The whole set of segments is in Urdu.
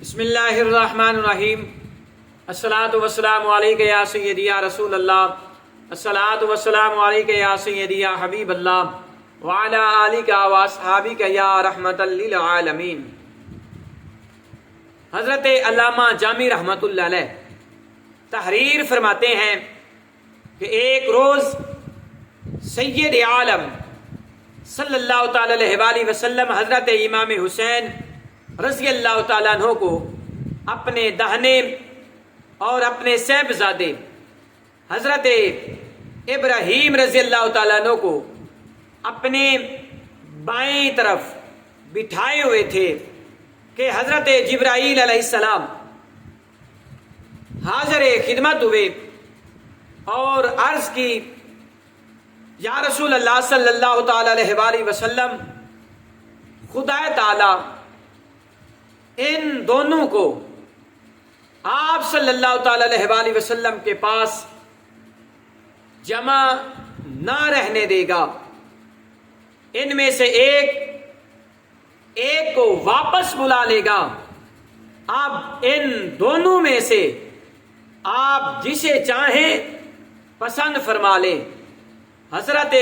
بسم اللہ الرحمن الرحیم۔ الصلاۃ والسلام علیک یا سیدی یا رسول اللہ، الصلاۃ والسلام علیک یا سیدی یا حبیب اللہ وعلی آلک و اصحابک یا رحمت للعالمین۔ حضرت علامہ جامی رحمۃ اللہ علیہ تحریر فرماتے ہیں کہ ایک روز سید عالم صلی اللہ تعالی علیہ وآلہ وسلم حضرت امام حسین رضی اللہ تعالیٰ عنہ کو اپنے دہنے اور اپنے صاحبزادے حضرت ابراہیم رضی اللہ تعالیٰ عنہ کو اپنے بائیں طرف بٹھائے ہوئے تھے کہ حضرت جبرائیل علیہ السلام حاضر خدمت ہوئے اور عرض کی، یا رسول اللہ صلی اللہ تعالی علیہ وآلہ وسلم، خدا تعالی ان دونوں کو آپ صلی اللہ تعالی علیہ وآلہ وسلم کے پاس جمع نہ رہنے دے گا، ان میں سے ایک کو واپس بلا لے گا۔ اب ان دونوں میں سے آپ جسے چاہیں پسند فرما لیں۔ حضرت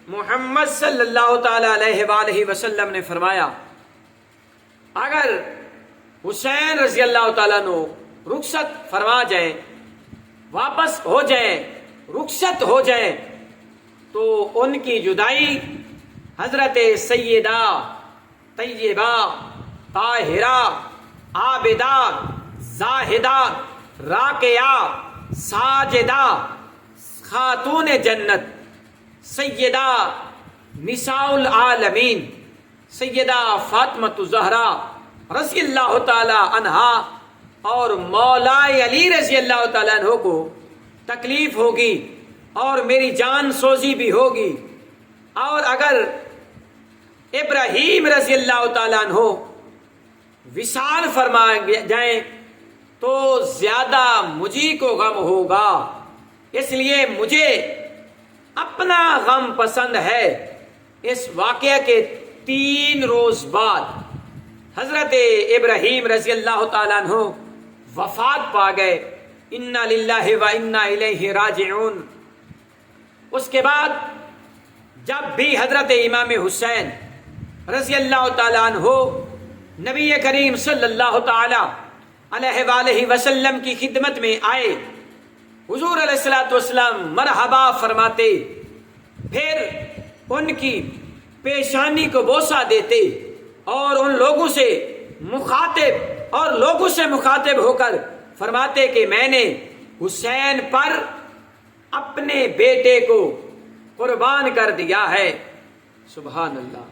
محمد صلی اللہ تعالی علیہ وآلہ وسلم نے فرمایا، اگر حسین رضی اللہ تعالیٰ عنہ رخصت فرما جائیں، واپس ہو جائیں، رخصت ہو جائیں، تو ان کی جدائی حضرت سیدہ طیبہ طاہرہ عابدہ زاہدہ راکعہ ساجدہ خاتون جنت سیدہ نساء العالمین سیدہ فاطمۃ الزہرا رضی اللہ تعالی عنہا اور مولا علی رضی اللہ تعالیٰ عنہ کو تکلیف ہوگی اور میری جان سوزی بھی ہوگی، اور اگر ابراہیم رضی اللہ تعالیٰ عنہ وصال فرما جائیں تو زیادہ مجھے کو غم ہوگا، اس لیے مجھے اپنا غم پسند ہے۔ اس واقعہ کے 3 روز بعد حضرت ابراہیم رضی اللہ تعالیٰ عنہ وفات پا گئے۔ انا للہ و انا الیہ راجعون۔ اس کے بعد جب بھی حضرت امام حسین رضی اللہ تعالیٰ عنہ نبی کریم صلی اللہ تعالیٰ علیہ وآلہ وسلم کی خدمت میں آئے، حضور علیہ الصلوۃ والسلام مرحبا فرماتے، پھر ان کی پیشانی کو بوسہ دیتے اور ان لوگوں سے مخاطب ہو کر فرماتے کہ میں نے حسین پر اپنے بیٹے کو قربان کر دیا ہے۔ سبحان اللہ۔